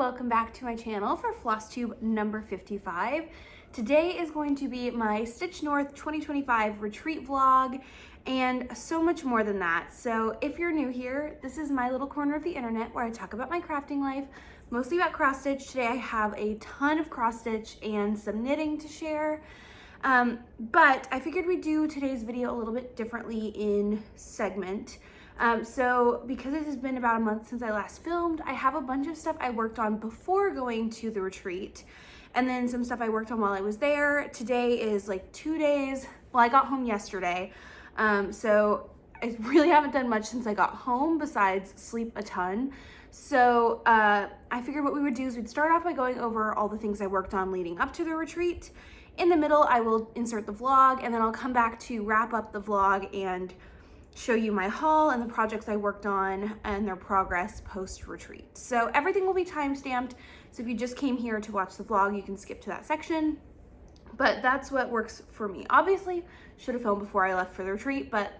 welcome back to my channel for Flosstube number 55. Today is going to be my Stitch North 2025 retreat vlog and so much more than that. So if you're new here, this is my little corner of the internet where I talk about my crafting life, mostly about cross stitch. Today I have a ton of cross stitch and some knitting to share. But I figured we'd do today's video a little bit differently in segment. So because it has been about a month since I last filmed, I have a bunch of stuff I worked on before going to the retreat, and then some stuff I worked on while I was there. Today is like 2 days. Well, I got home yesterday, so I really haven't done much since I got home besides sleep a ton. So I figured what we would do is we'd start off by going over all the things I worked on leading up to the retreat. In the middle, I will insert the vlog, and then I'll come back to wrap up the vlog and show you my haul and the projects I worked on and their progress post-retreat. So everything will be time-stamped, so if you just came here to watch the vlog, you can skip to that section, but that's what works for me. Obviously, should have filmed before I left for the retreat, but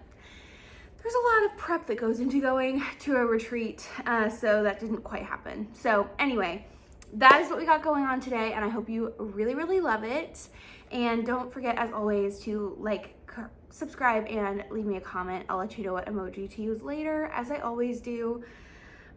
there's a lot of prep that goes into going to a retreat, so that didn't quite happen. So anyway, that is what we got going on today, and I hope you really, really love it. And don't forget, as always, to like, subscribe, and leave me a comment. I'll let you know what emoji to use later, as I always do.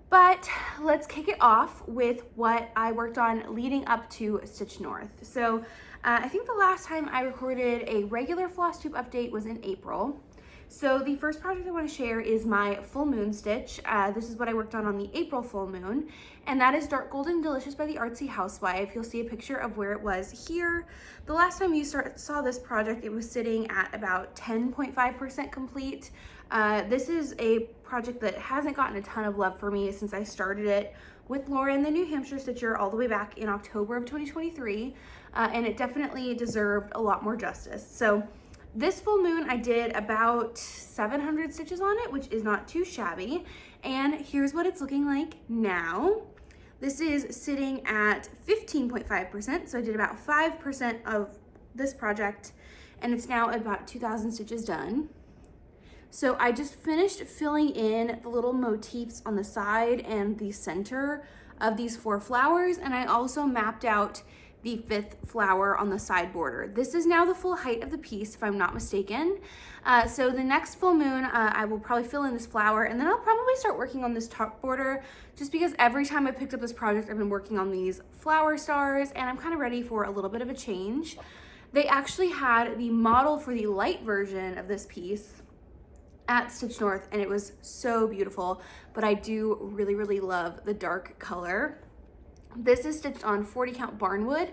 But let's kick it off with what I worked on leading up to Stitch North. So I think the last time I recorded a regular Flosstube update was in April. So the first project I want to share is my full moon stitch. This is what I worked on the April full moon, and that is Dark Golden Delicious by the Artsy Housewife. You'll see a picture of where it was here. The last time you saw this project, it was sitting at about 10.5% complete. This is a project that hasn't gotten a ton of love for me since I started it with Lauren, the New Hampshire Stitcher, all the way back in October of 2023, and it definitely deserved a lot more justice. So this full moon, I did about 700 stitches on it, which is not too shabby. And here's what it's looking like now. This is sitting at 15.5%, so I did about 5% of this project, and it's now about 2,000 stitches done. So I just finished filling in the little motifs on the side and the center of these 4 flowers, and I also mapped out the 5th flower on the side border. This is now the full height of the piece, if I'm not mistaken. So the next full moon, I will probably fill in this flower, and then I'll probably start working on this top border, just because every time I picked up this project, I've been working on these flower stars, and I'm kind of ready for a little bit of a change. They actually had the model for the light version of this piece at Stitch North, and it was so beautiful, but I do really, really love the dark color. This is stitched on 40 count Barnwood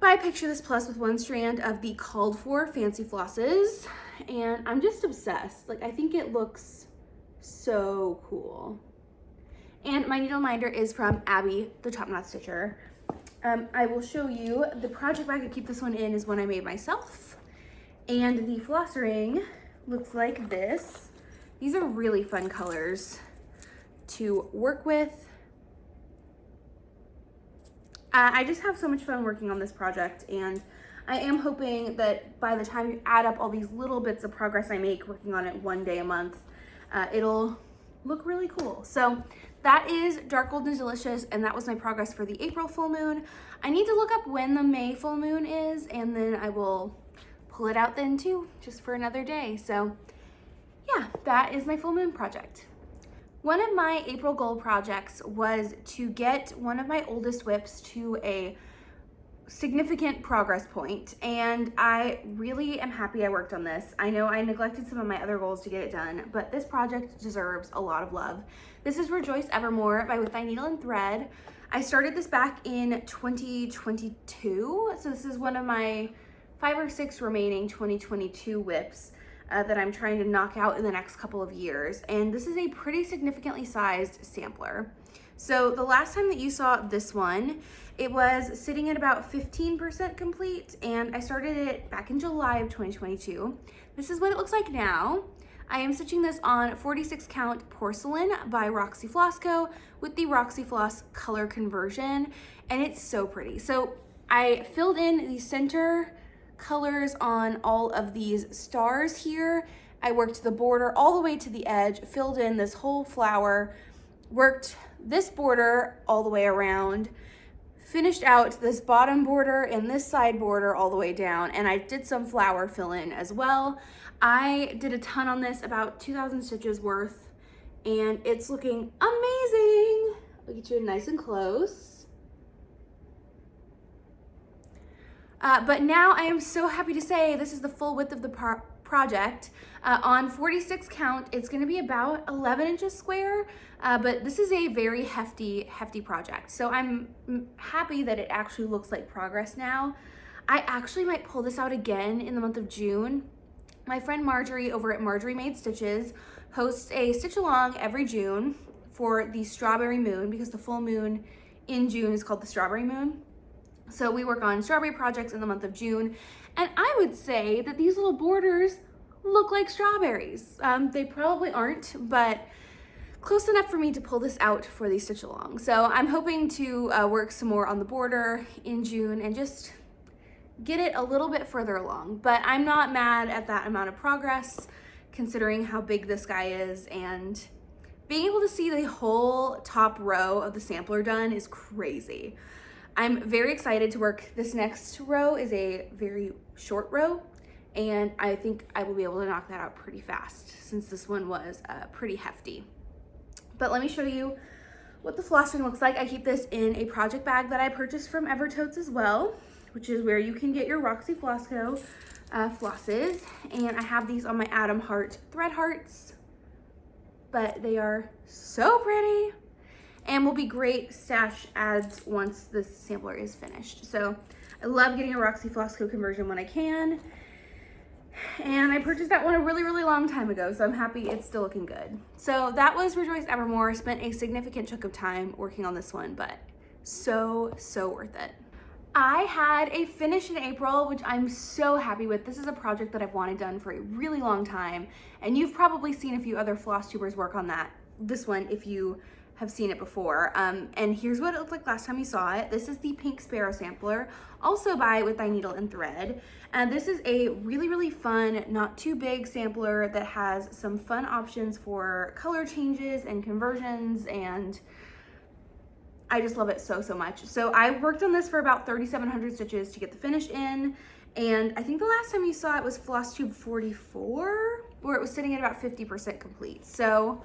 by Picture This Plus with 1 strand of the called for fancy flosses, and I'm just obsessed. Like, I think it looks so cool. And my needle minder is from Abby, the Top Knot Stitcher. I will show you the project bag to keep this one in is one I made myself, and the floss ring looks like this. These are really fun colors to work with. I just have so much fun working on this project, and I am hoping that by the time you add up all these little bits of progress I make working on it 1 day a month, it'll look really cool. So that is Dark Golden Delicious, and that was my progress for the April full moon. I need to look up when the May full moon is, and then I will pull it out then too, just for another day. So yeah, that is my full moon project. One of my April goal projects was to get one of my oldest WIPs to a significant progress point, and I really am happy I worked on this. I know I neglected some of my other goals to get it done, but this project deserves a lot of love. This is Rejoice Evermore by With Thy Needle and Thread. I started this back in 2022, so this is one of my 5 or 6 remaining 2022 WIPs that I'm trying to knock out in the next couple of years. And this is a pretty significantly sized sampler. So the last time that you saw this one, it was sitting at about 15% complete, and I started it back in July of 2022. This is what it looks like now. I am stitching this on 46 count Porcelain by Roxy Flossco with the Roxy Floss color conversion, and it's so pretty. So I filled in the center colors on all of these stars here. I worked the border all the way to the edge, filled in this whole flower, worked this border all the way around, finished out this bottom border and this side border all the way down, and I did some flower fill in as well. I did a ton on this, about 2,000 stitches worth, and it's looking amazing. I'll get you in nice and close. But now I am so happy to say this is the full width of the project. On 46 count, it's gonna be about 11 inches square, but this is a very hefty project. So I'm happy that it actually looks like progress now. I actually might pull this out again in the month of June. My friend Marjorie over at Marjorie Made Stitches hosts a stitch along every June for the strawberry moon, because the full moon in June is called the strawberry moon. So we work on strawberry projects in the month of June, and I would say that these little borders look like strawberries. They probably aren't, but close enough for me to pull this out for the stitch along. So I'm hoping to work some more on the border in June and just get it a little bit further along. But I'm not mad at that amount of progress considering how big this guy is, and being able to see the whole top row of the sampler done is crazy. I'm very excited to work. This next row is a very short row, and I think I will be able to knock that out pretty fast since this one was pretty hefty. But let me show you what the flossing looks like. I keep this in a project bag that I purchased from Evertotes as well, which is where you can get your Roxy Flossco flosses. And I have these on my Atom Heart thread hearts, but they are so pretty and will be great stash ads once this sampler is finished. So I love getting a Roxy Flossco conversion when I can. And I purchased that one a really long time ago, so I'm happy it's still looking good. So that was Rejoice Evermore. Spent a significant chunk of time working on this one, but so worth it. I had a finish in April, which I'm so happy with. This is a project that I've wanted done for a really long time, and you've probably seen a few other Flosstubers work on this one if you have seen it before. And here's what it looked like last time you saw it. This is the Pink Sparrow sampler, also by With Thy Needle and Thread. And this is a really fun, not too big sampler that has some fun options for color changes and conversions, and I just love it so much. So I worked on this for about 3,700 stitches to get the finish in, and I think the last time you saw it was Flosstube 44, where it was sitting at about 50% complete. So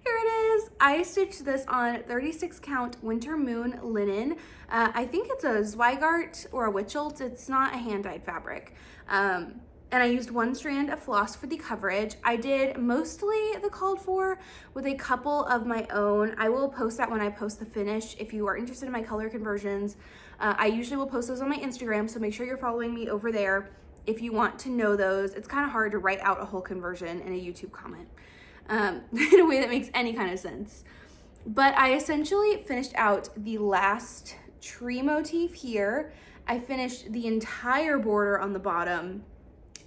here it is. I stitched this on 36 count Winter Moon linen. I think it's a Zweigart or a Witchelt. It's not a hand-dyed fabric. And I used one strand of floss for the coverage. I did mostly the called for with a couple of my own. I will post that when I post the finish if you are interested in my color conversions. I usually will post those on my Instagram, so make sure you're following me over there if you want to know those. It's kind of hard to write out a whole conversion in a YouTube comment in a way that makes any kind of sense. But I essentially finished out the last tree motif here. I finished the entire border on the bottom,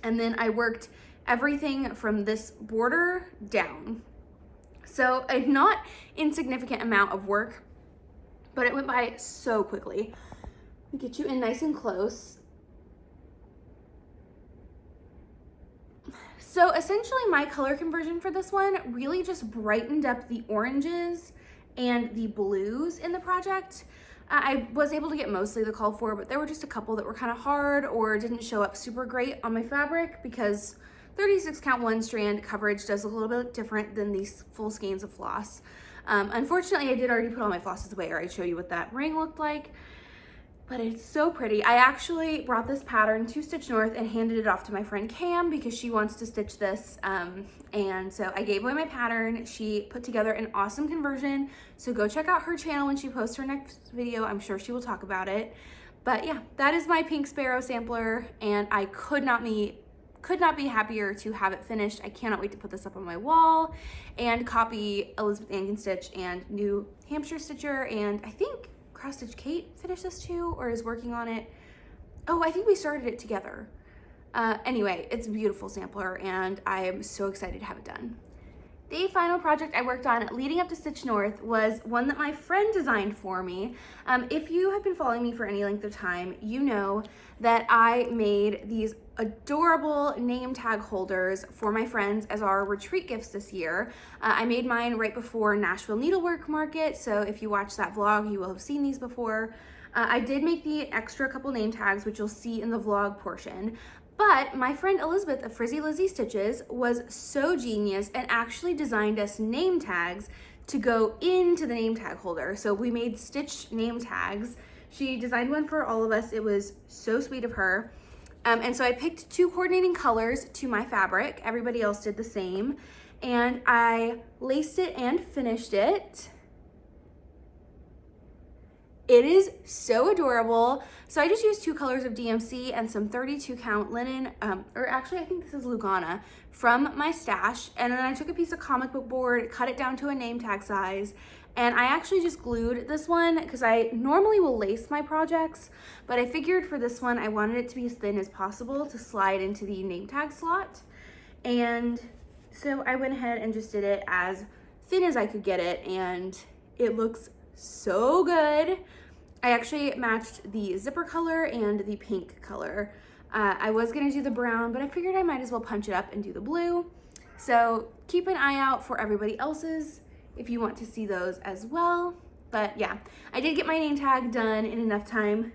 and then I worked everything from this border down. So a not insignificant amount of work, but it went by so quickly. Let me get you in nice and close. So essentially my color conversion for this one really just brightened up the oranges and the blues in the project. I was able to get mostly the called for, but there were just a couple that were kind of hard or didn't show up super great on my fabric, because 36 count one strand coverage does a little bit different than these full skeins of floss. Unfortunately, I did already put all my flosses away, or I'd show you what that ring looked like. But it's so pretty. I actually brought this pattern to Stitch North and handed it off to my friend Cam because she wants to stitch this. And so I gave away my pattern. She put together an awesome conversion. So go check out her channel when she posts her next video. I'm sure she will talk about it. But yeah, that is my Pink Sparrow sampler, and I could not be happier to have it finished. I cannot wait to put this up on my wall and copy Elizabeth Ann Can Stitch and New Hampshire Stitcher, and I think Cross Stitch Kate finished this too, or is working on it. Oh, I think we started it together. Anyway, it's a beautiful sampler, and I am so excited to have it done. The final project I worked on leading up to Stitch North was one that my friend designed for me. If you have been following me for any length of time, you know that I made these adorable name tag holders for my friends as our retreat gifts this year. I made mine right before Nashville Needlework Market, so if you watch that vlog, you will have seen these before. I did make the extra couple name tags, which you'll see in the vlog portion. But my friend Elizabeth of Frizzy Lizzy Stitches was so genius and actually designed us name tags to go into the name tag holder. So we made stitch name tags. She designed one for all of us. It was so sweet of her. And so I picked 2 coordinating colors to my fabric. Everybody else did the same. And I laced it and finished it. It is so adorable. So I just used 2 colors of DMC and some 32 count linen, or actually I think this is Lugana, from my stash. And then I took a piece of comic book board, cut it down to a name tag size, and I actually just glued this one because I normally will lace my projects, but I figured for this one I wanted it to be as thin as possible to slide into the name tag slot. And so I went ahead and just did it as thin as I could get it, and it looks so good. I actually matched the zipper color and the pink color. I was gonna do the brown, but I figured I might as well punch it up and do the blue. So keep an eye out for everybody else's if you want to see those as well. But yeah, I did get my name tag done in enough time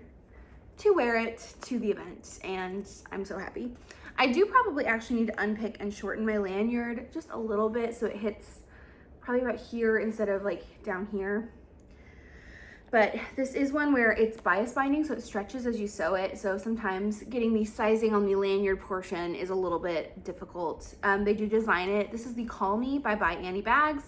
to wear it to the event, and I'm so happy. I do probably actually need to unpick and shorten my lanyard just a little bit so it hits probably about here instead of like down here. But this is one where it's bias binding, so it stretches as you sew it. So sometimes getting the sizing on the lanyard portion is a little bit difficult. They do design it. This is the Call Me by Annie Bags,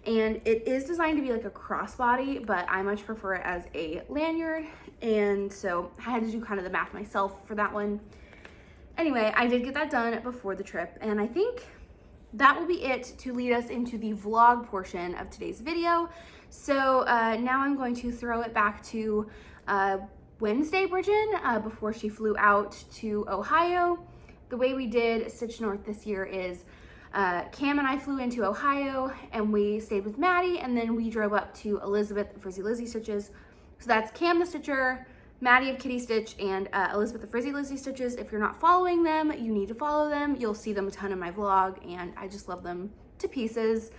and it is designed to be like a crossbody, but I much prefer it as a lanyard. And so I had to do kind of the math myself for that one. Anyway, I did get that done before the trip, and I think that will be it to lead us into the vlog portion of today's video. So now I'm going to throw it back to Wednesday, Brijin, before she flew out to Ohio. The way we did Stitch North this year is Cam and I flew into Ohio and we stayed with Maddie, and then we drove up to Elizabeth of Frizzy Lizzy Stitches. So that's Cam the Stitcher, Maddie of Kitty Stitch, and Elizabeth of Frizzy Lizzy Stitches. If you're not following them, you need to follow them. You'll see them a ton in my vlog, and I just love them to pieces.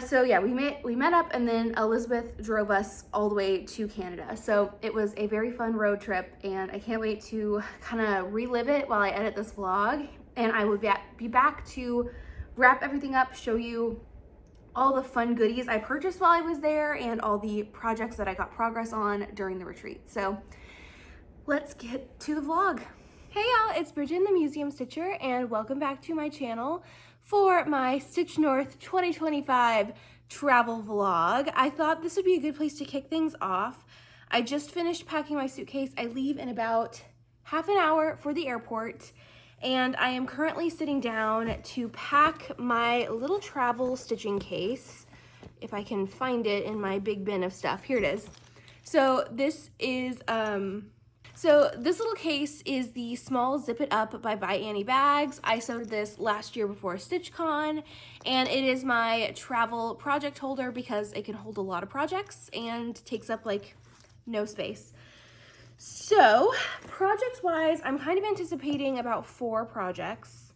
So yeah, we met up, and then Elizabeth drove us all the way to Canada. So it was a very fun road trip, and I can't wait to kind of relive it while I edit this vlog. And I will be back to wrap everything up, show you all the fun goodies I purchased while I was there and all the projects that I got progress on during the retreat. So let's get to the vlog. Hey y'all, it's Brijin the Museum Stitcher, and welcome back to my channel for my Stitch North 2025 travel vlog. I thought this would be a good place to kick things off. I just finished packing my suitcase. I leave in about half an hour for the airport, and I am currently sitting down to pack my little travel stitching case, if I can find it in my big bin of stuff. Here it is. So this is this little case is the small Zip It Up by Annie Bags. I sewed this last year before StitchCon, and it is my travel project holder because it can hold a lot of projects and takes up like no space. So project-wise, I'm kind of anticipating about 4 projects.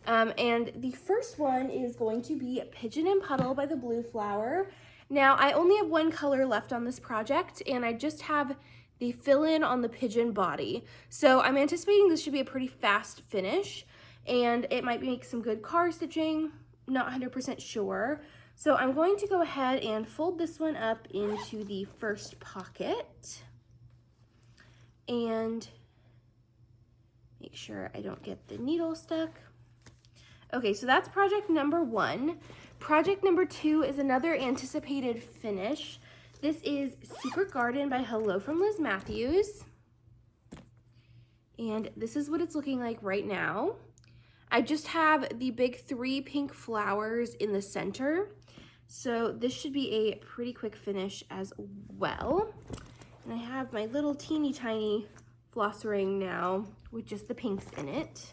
And the first one is going to be Pigeon and Puddle by the Blue Flower. Now, I only have 1 color left on this project, and I just have the fill-in on the pigeon body. So I'm anticipating this should be a pretty fast finish, and it might make some good car stitching, not 100% sure. So I'm going to go ahead and fold this one up into the first pocket and make sure I don't get the needle stuck. Okay, so that's project number 1. Project number 2 is another anticipated finish. This is Secret Garden by Hello from Liz Matthews. And this is what it's looking like right now. I just have the big 3 pink flowers in the center. So this should be a pretty quick finish as well. And I have my little teeny tiny floss ring now with just the pinks in it.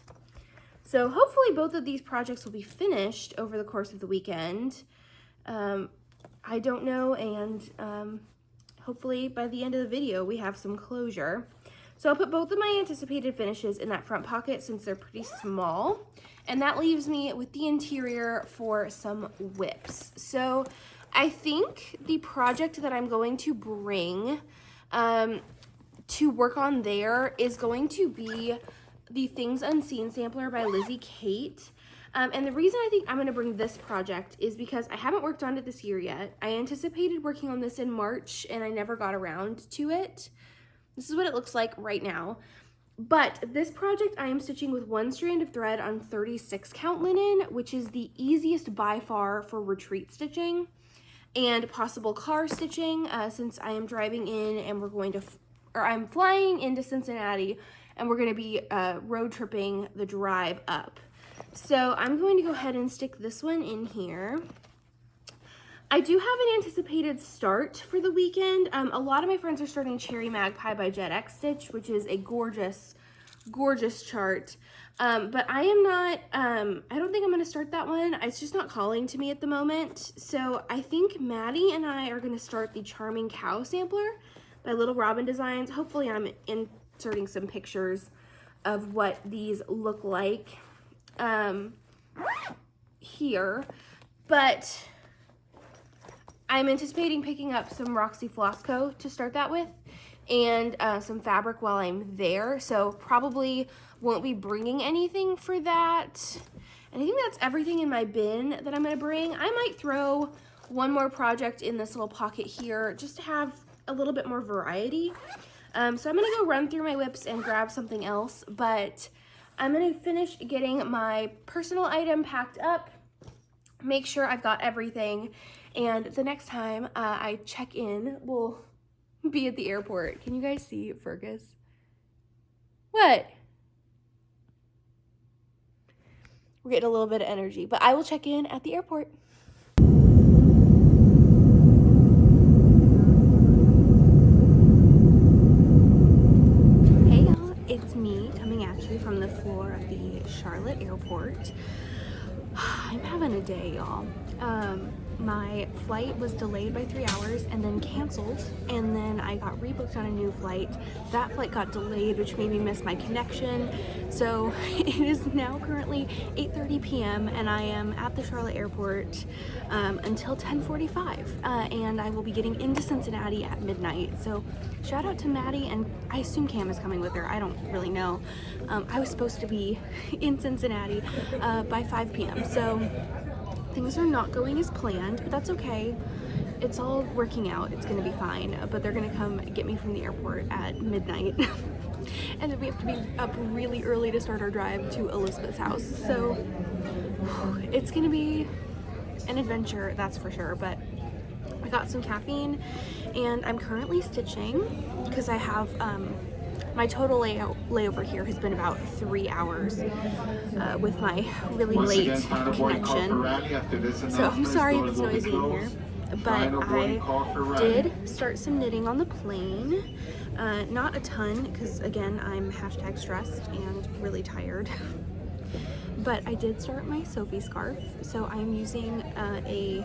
So hopefully both of these projects will be finished over the course of the weekend. I don't know, and hopefully by the end of the video we have some closure. So I'll put both of my anticipated finishes in that front pocket since they're pretty small. And that leaves me with the interior for some WIPs. So I think the project that I'm going to bring to work on there is going to be the Things Unseen sampler by Lizzie Kate. And the reason I think I'm going to bring this project is because I haven't worked on it this year yet. I anticipated working on this in March and I never got around to it. This is what it looks like right now. But this project I am stitching with 1 strand of thread on 36 count linen, which is the easiest by far for retreat stitching and possible car stitching, since I am driving in and we're going to, or I'm flying into Cincinnati and we're going to be road tripping the drive up. So I'm going to go ahead and stick this one in here. I do have an anticipated start for the weekend. A lot of my friends are starting Cherry Magpie by Jet X Stitch, which is a gorgeous, gorgeous chart. But I am not, I don't think I'm going to start that one. It's just not calling to me at the moment. So I think Maddie and I are going to start the Charming Cow sampler by Little Robin Designs. Hopefully I'm inserting some pictures of what these look like here. But I'm anticipating picking up some Roxy Flossco to start that with, and some fabric while I'm there. So probably won't be bringing anything for that. And I think that's everything in my bin that I'm gonna bring. I might throw one more project in this little pocket here just to have a little bit more variety. So I'm gonna go run through my WIPs and grab something else, but I'm gonna finish getting my personal item packed up, make sure I've got everything, and the next time I check in, we'll be at the airport. Can you guys see Fergus? What? We're getting a little bit of energy, but I will check in at the airport. Hey y'all, it's me coming at you from the floor of the Charlotte airport. I'm having a day, y'all. My flight was delayed by 3 hours and then canceled, and then I got rebooked on a new flight. That flight got delayed, which made me miss my connection. So it is now currently 8:30 p.m. and I am at the Charlotte airport until 10:45, and I will be getting into Cincinnati at midnight. So shout out to Maddie, and I assume Cam is coming with her. I don't really know. I was supposed to be in Cincinnati by 5 p.m. So things are not going as planned, but that's okay. It's all working out. It's gonna be fine. But they're gonna come get me from the airport at midnight. And then we have to be up really early to start our drive to Elizabeth's house. So it's gonna be an adventure, that's for sure. But I got some caffeine and I'm currently stitching because I have my total layover here has been about 3 hours with my really late connection. So I'm sorry if it's noisy in here, but I did start some knitting on the plane. Not a ton, because again, I'm #stressed and really tired. But I did start my Sophie scarf. So I'm using a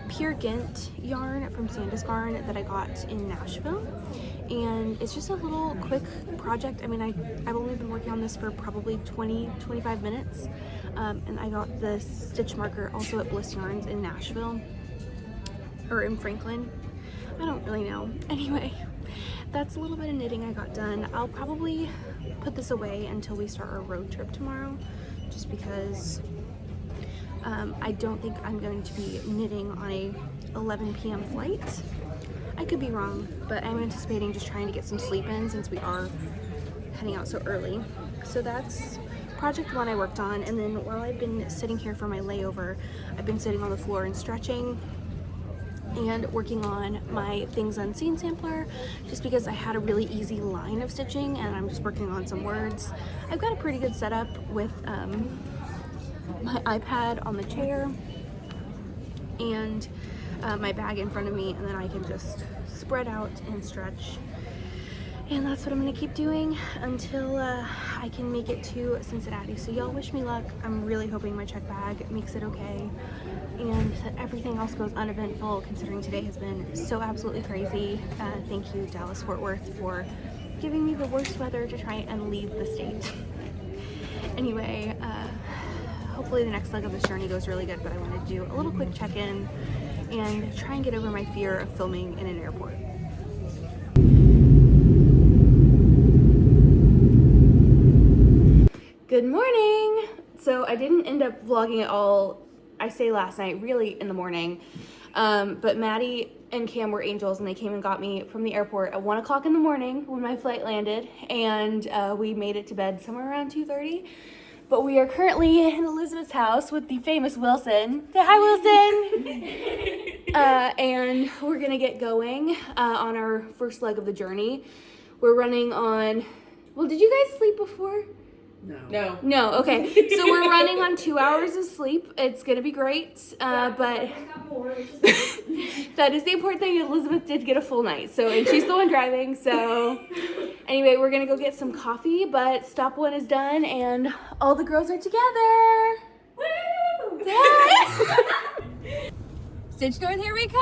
Pure Gint yarn from Sandus Garn that I got in Nashville. And it's just a little quick project. I mean, I've only been working on this for probably 20-25 minutes. And I got the stitch marker also at Bliss Yarns in Nashville, or in Franklin. I don't really know. Anyway, that's a little bit of knitting I got done. I'll probably put this away until we start our road trip tomorrow, just because I don't think I'm going to be knitting on a 11 p.m. flight. I could be wrong, but I'm anticipating just trying to get some sleep in since we are heading out so early. So that's project one I worked on, and then while I've been sitting here for my layover, I've been sitting on the floor and stretching and working on my Things Unseen sampler, just because I had a really easy line of stitching and I'm just working on some words. I've got a pretty good setup with my iPad on the chair and my bag in front of me, and then I can just spread out and stretch And that's what I'm gonna keep doing until I can make it to Cincinnati. So y'all wish me luck. I'm really hoping my check bag makes it okay and that everything else goes uneventful, considering today has been so absolutely crazy. Thank you, Dallas Fort Worth, for giving me the worst weather to try and leave the state. Anyway, hopefully the next leg of this journey goes really good, but I wanted to do a little quick check-in and try and get over my fear of filming in an airport. Good morning! So I didn't end up vlogging at all, I say last night, really in the morning. But Maddie and Cam were angels and they came and got me from the airport at 1 o'clock in the morning when my flight landed, and we made it to bed somewhere around 2:30. But we are currently in Elizabeth's house with the famous Wilson. Say hi, Wilson! And we're gonna get going on our first leg of the journey. We're running on, well, did you guys sleep before? No, okay. So we're running on 2 hours of sleep. It's gonna be great, but that is the important thing. Elizabeth did get a full night, so, and she's the one driving, so anyway, we're gonna go get some coffee, but stop one is done and all the girls are together. Woo! Yeah. Stitch North, here we come!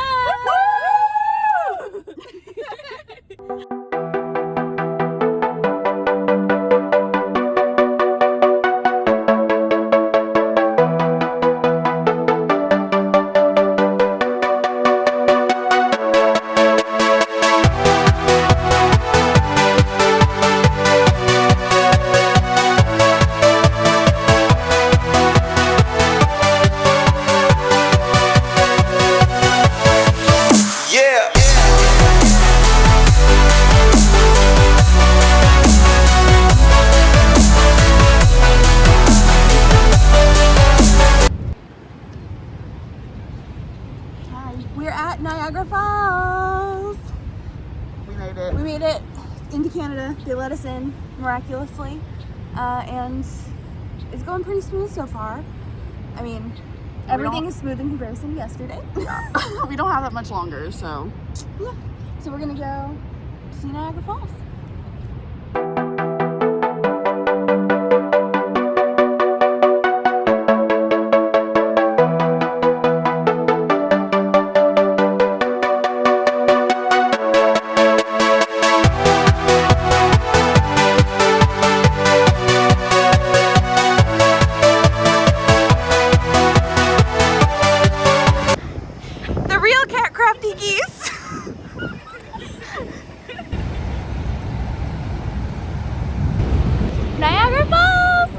We made it into Canada. They let us in miraculously, and it's going pretty smooth so far. I mean, everything is smooth in comparison to yesterday. We don't have that much longer, so yeah. So we're gonna go see Niagara Falls. Niagara Falls!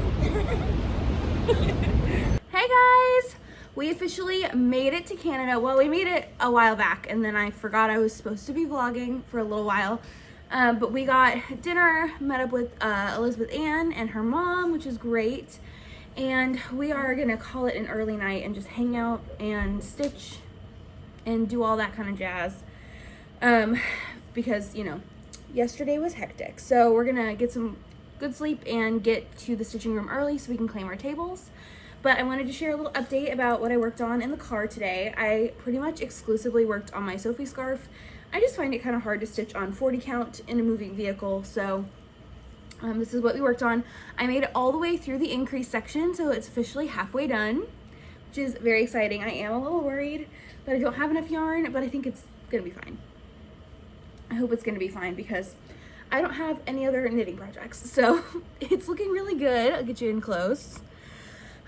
Hey guys! We officially made it to Canada. Well, we made it a while back and then I forgot I was supposed to be vlogging for a little while. But we got dinner, met up with Elizabeth Ann and her mom, which is great. And we are gonna call it an early night and just hang out and stitch and do all that kind of jazz. Because, you know, yesterday was hectic. So we're gonna get some good sleep and get to the stitching room early so we can claim our tables. But I wanted to share a little update about what I worked on in the car today. I pretty much exclusively worked on my Sophie scarf. I just find it kind of hard to stitch on 40 count in a moving vehicle, so this is what we worked on. I made it all the way through the increase section, so it's officially halfway done, which is very exciting. I am a little worried that I don't have enough yarn, but I think it's gonna be fine. I hope it's gonna be fine because I don't have any other knitting projects, so it's looking really good. I'll get you in close.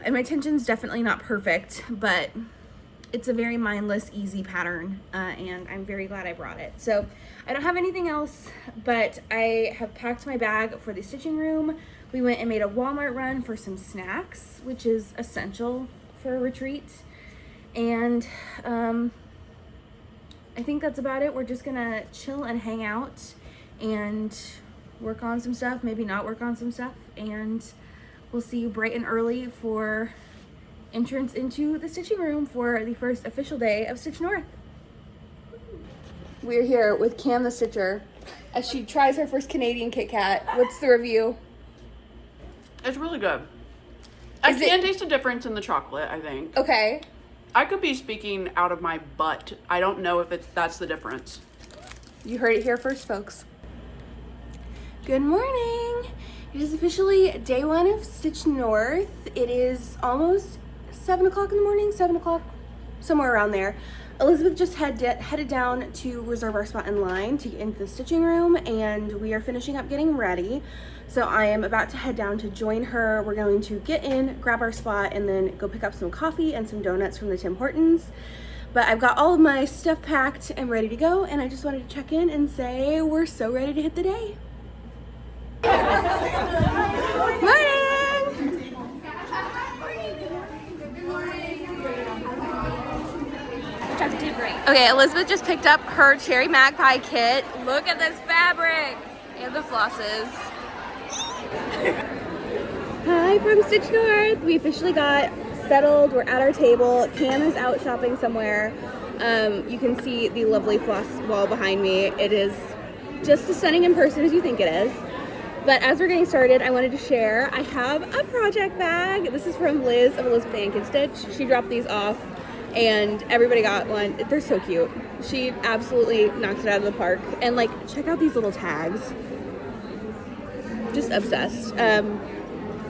And my tension's definitely not perfect, but it's a very mindless, easy pattern, and I'm very glad I brought it. So I don't have anything else, but I have packed my bag for the stitching room. We went and made a Walmart run for some snacks, which is essential for a retreat. And I think that's about it. We're just gonna chill and hang out and work on some stuff, maybe not work on some stuff, and we'll see you bright and early for entrance into the stitching room for the first official day of Stitch North. We're here with Cam the Stitcher as she tries her first Canadian Kit Kat. What's the review? It's really good. I can taste a difference in the chocolate, I think. Okay. I could be speaking out of my butt. I don't know if that's the difference. You heard it here first, folks. Good morning! It is officially day one of Stitch North. It is almost 7 o'clock in the morning, 7 o'clock, somewhere around there. Elizabeth just headed down to reserve our spot in line to get into the stitching room, and we are finishing up getting ready. So I am about to head down to join her. We're going to get in, grab our spot, and then go pick up some coffee and some donuts from the Tim Hortons. But I've got all of my stuff packed and ready to go, and I just wanted to check in and say we're so ready to hit the day. Morning! Okay, Elizabeth just picked up her cherry magpie kit. Look at this fabric and the flosses. Hi from Stitch North. We officially got settled. We're at our table. Cam is out shopping somewhere. You can see the lovely floss wall behind me. It is just as stunning in person as you think it is. But as we're getting started, I wanted to share, I have a project bag. This is from Liz of Elizabeth Ann Can Stitch. She dropped these off and everybody got one. They're so cute. She absolutely knocked it out of the park. And like, check out these little tags. Just obsessed.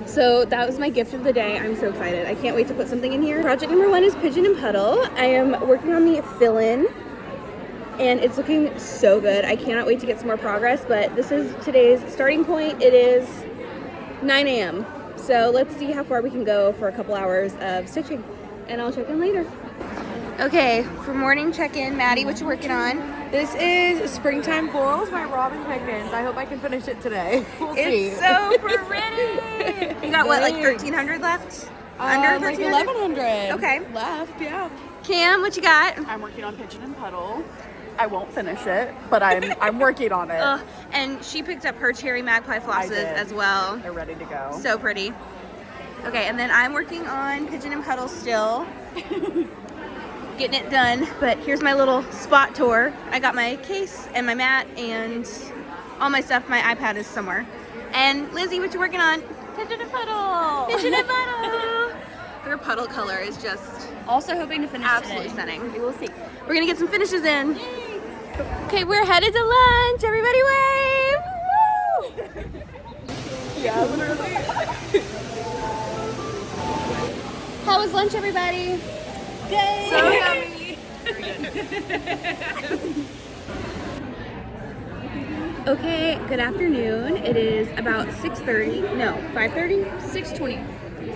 So that was my gift of the day. I'm so excited. I can't wait to put something in here. Project number 1 is Pigeon and Puddle. I am working on the fill-in and it's looking so good. I cannot wait to get some more progress, but this is today's starting point. It is 9 a.m. So let's see how far we can go for a couple hours of stitching, and I'll check in later. Okay, for morning check-in, Maddie, what you working on? This is Springtime Florals by Robin Pickens. I hope I can finish it today. We'll see. It's so pretty. You got what, like 1,300 left? Under like 1,300? 1,100. Okay. Left, yeah. Cam, what you got? I'm working on Pigeon and Puddle. I won't finish it, but I'm working on it. And she picked up her cherry magpie flosses as well. They're ready to go. So pretty. Okay, and then I'm working on Pigeon and Puddle still. Getting it done, but here's my little spot tour. I got my case and my mat and all my stuff. My iPad is somewhere. And Lizzie, what you working on? Pigeon and Puddle. Pigeon and Puddle. Her puddle color is just Also hoping to finish absolutely today. stunning. We will see. We're gonna get some finishes in. Yay. Okay, we're headed to lunch. Everybody wave! Yeah, literally. How was lunch, everybody? Yay! So yummy. Okay, good afternoon. It is about 6:30. No, 5:30? 6:20.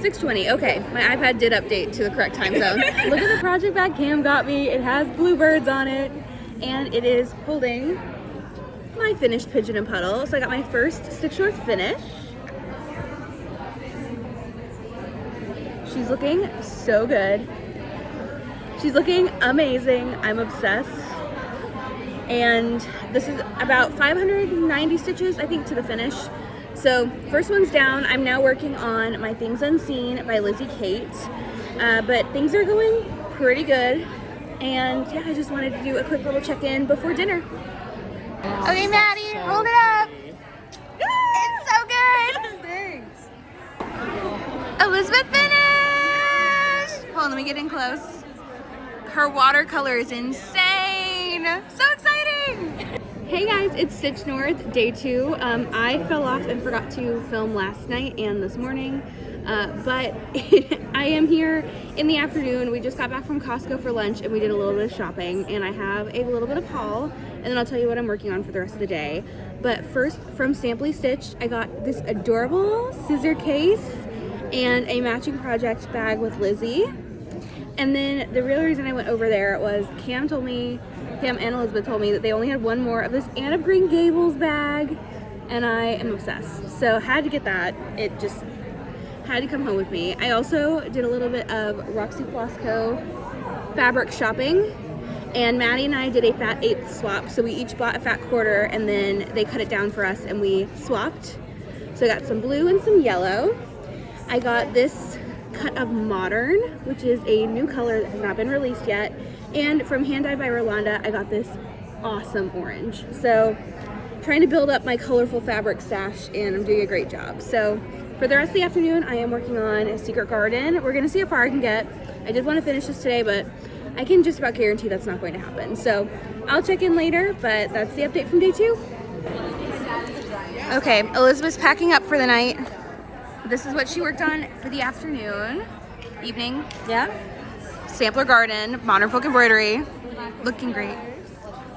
6:20. Okay, my iPad did update to the correct time zone. Look at the project bag Cam got me. It has bluebirds on it, and it is holding my finished Pigeon and Puddle. So I got my first Stitch North finish. She's looking so good. She's looking amazing. I'm obsessed. And this is about 590 stitches, I think, to the finish. So first one's down. I'm now working on my Things Unseen by Lizzie Kate. But things are going pretty good. And yeah, I just wanted to do a quick little check-in before dinner. Okay, Maddie, hold it up. It's so good. Thanks. Elizabeth finished. Hold on, let me get in close. Her watercolor is insane. So exciting. Hey guys, it's Stitch North, day 2. I fell off and forgot to film last night and this morning, but I am here in the afternoon. We just got back from Costco for lunch and we did a little bit of shopping, and I have a little bit of haul, and then I'll tell you what I'm working on for the rest of the day. But first, from Simply Stitched, I got this adorable scissor case and a matching project bag with Lizzie. And then the real reason I went over there was Cam and Elizabeth told me that they only had one more of this Anne of Green Gables bag, and I am obsessed. So had to get that. It just had to come home with me. I also did a little bit of Roxy Flossco fabric shopping, and Maddie and I did a fat eighth swap. So we each bought a fat quarter, and then they cut it down for us and we swapped. So I got some blue and some yellow. I got this cut of Modern, which is a new color that has not been released yet. And from Hand Dyed by Rolanda, I got this awesome orange. So trying to build up my colorful fabric stash, and I'm doing a great job. So for the rest of the afternoon, I am working on a Secret Garden. We're gonna see how far I can get. I did want to finish this today, but I can just about guarantee that's not going to happen. So I'll check in later, but that's the update from day 2. Okay, Elizabeth's packing up for the night. This is what she worked on for the afternoon, evening. Yeah? Sampler Garden, Modern Folk Embroidery. Looking great.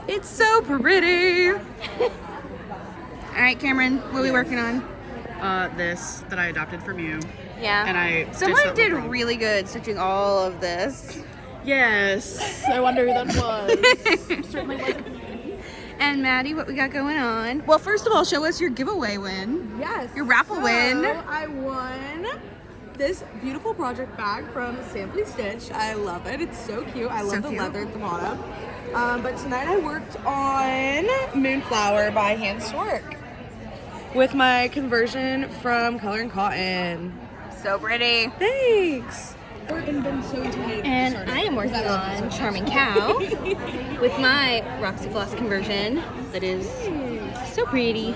It's so pretty. All right, Cameron, what are we working on? This that I adopted from you. Yeah. And Someone did really good stitching all of this. Yes. I wonder who that was. Certainly wasn't me. And Maddie, what we got going on? Well, first of all, show us your giveaway win. Yes. Your raffle win. I won this beautiful project bag from Simply Stitch. I love it. It's so cute. I love the leather at the bottom. But tonight I worked on Moonflower by Hand Stork with my conversion from Color and Cotton. So pretty. Thanks. And I am working on Charming Cow with my Roxy Floss conversion that is so pretty.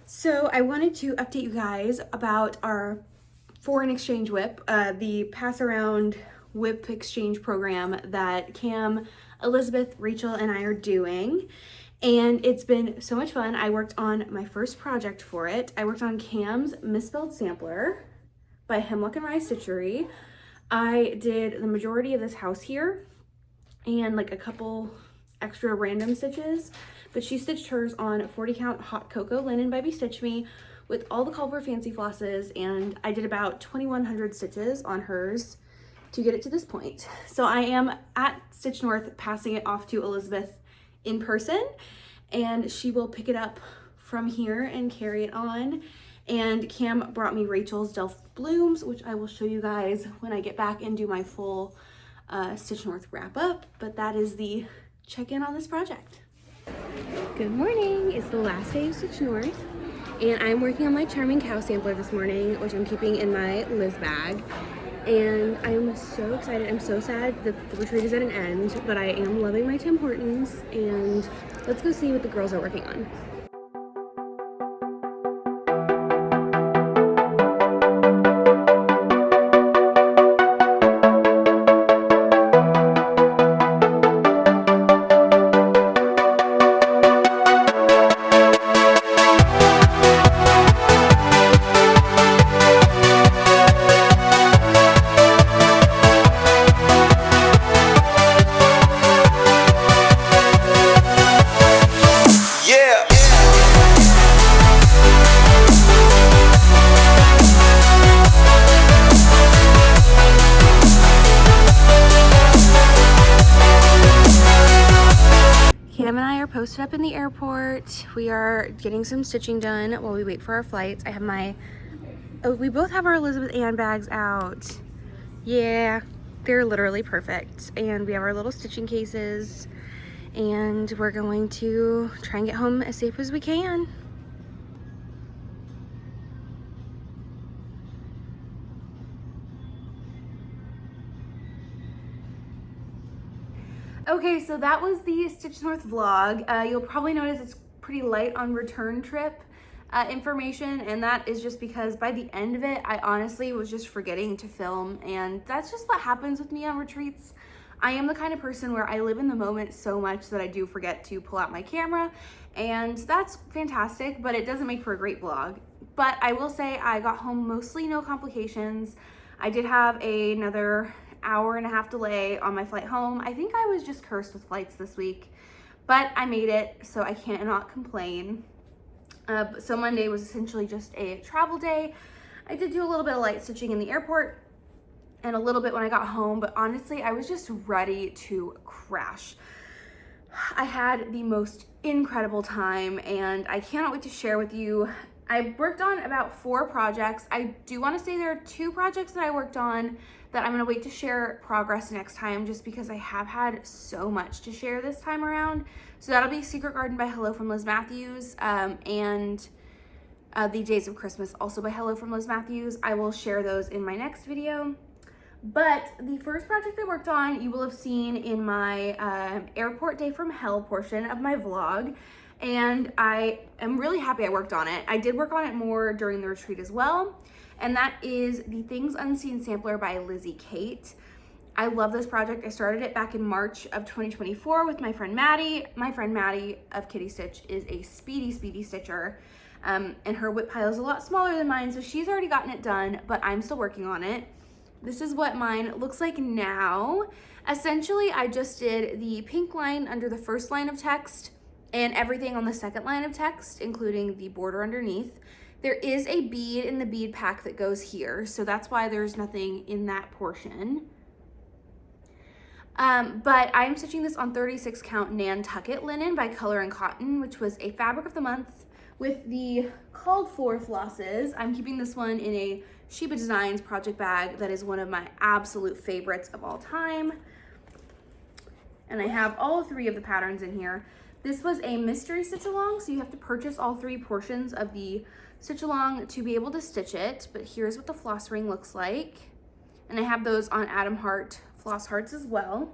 So I wanted to update you guys about our foreign exchange WIP, the pass around WIP exchange program that Cam, Elizabeth, Rachel, and I are doing. And it's been so much fun. I worked on my first project for it. I worked on Cam's Misspelled sampler by Hemlock and Stitchery. I did the majority of this house here and like a couple extra random stitches, but she stitched hers on 40 count hot cocoa linen by Stitch Me with all the Culver fancy flosses, and I did about 2,100 stitches on hers to get it to this point. So I am at Stitch North passing it off to Elizabeth in person, and she will pick it up from here and carry it on. And Cam brought me Rachel's Delft Blooms, which I will show you guys when I get back and do my full Stitch North wrap up. But that is the check-in on this project. Good morning. It's the last day of Stitch North, and I'm working on my Charming Cow sampler this morning, which I'm keeping in my Liz bag. And I'm so excited. I'm so sad that the retreat is at an end, but I am loving my Tim Hortons, and let's go see what the girls are working on. Posted up in the airport. We are getting some stitching done while we wait for our flights. I have we both have our Elizabeth Ann bags out. Yeah, they're literally perfect. And we have our little stitching cases, and we're going to try and get home as safe as we can. Okay, so that was the Stitch North vlog. You'll probably notice it's pretty light on return trip information, and that is just because by the end of it, I honestly was just forgetting to film, and that's just what happens with me on retreats. I am the kind of person where I live in the moment so much that I do forget to pull out my camera, and that's fantastic, but it doesn't make for a great vlog. But I will say I got home mostly no complications. I did have another hour-and-a-half delay on my flight home. I think I was just cursed with flights this week, but I made it, so I cannot complain. So Monday was essentially just a travel day. I did do a little bit of light stitching in the airport and a little bit when I got home, but honestly, I was just ready to crash. I had the most incredible time, and I cannot wait to share with you. I worked on about 4 projects. I do want to say there are 2 projects that I worked on that I'm going to wait to share progress next time, just because I have had so much to share this time around. So that'll be Secret Garden by Hello from Liz Matthews, and The Days of Christmas, also by Hello from Liz Matthews. I will share those in my next video. But the first project I worked on, you will have seen in my Airport Day from Hell portion of my vlog, and I am really happy I worked on it. I did work on it more during the retreat as well, and that is the Things Unseen sampler by Lizzie Kate. I love this project. I started it back in March of 2024 with my friend Maddie. My friend Maddie of Kitty Stitch is a speedy stitcher, and her WIP pile is a lot smaller than mine, so she's already gotten it done, but I'm still working on it. This is what mine looks like now. Essentially, I just did the pink line under the first line of text and everything on the second line of text, including the border underneath. There is a bead in the bead pack that goes here, so that's why there's nothing in that portion. But I'm stitching this on 36 count Nantucket linen by Color and Cotton, which was a fabric of the month with the called for flosses. I'm keeping this one in a Sheba Designs project bag that is one of my absolute favorites of all time. And I have all three of the patterns in here. This was a mystery stitch along, so you have to purchase all three portions of the stitch along to be able to stitch it, but here's what the floss ring looks like. And I have those on Adam Hart floss hearts as well.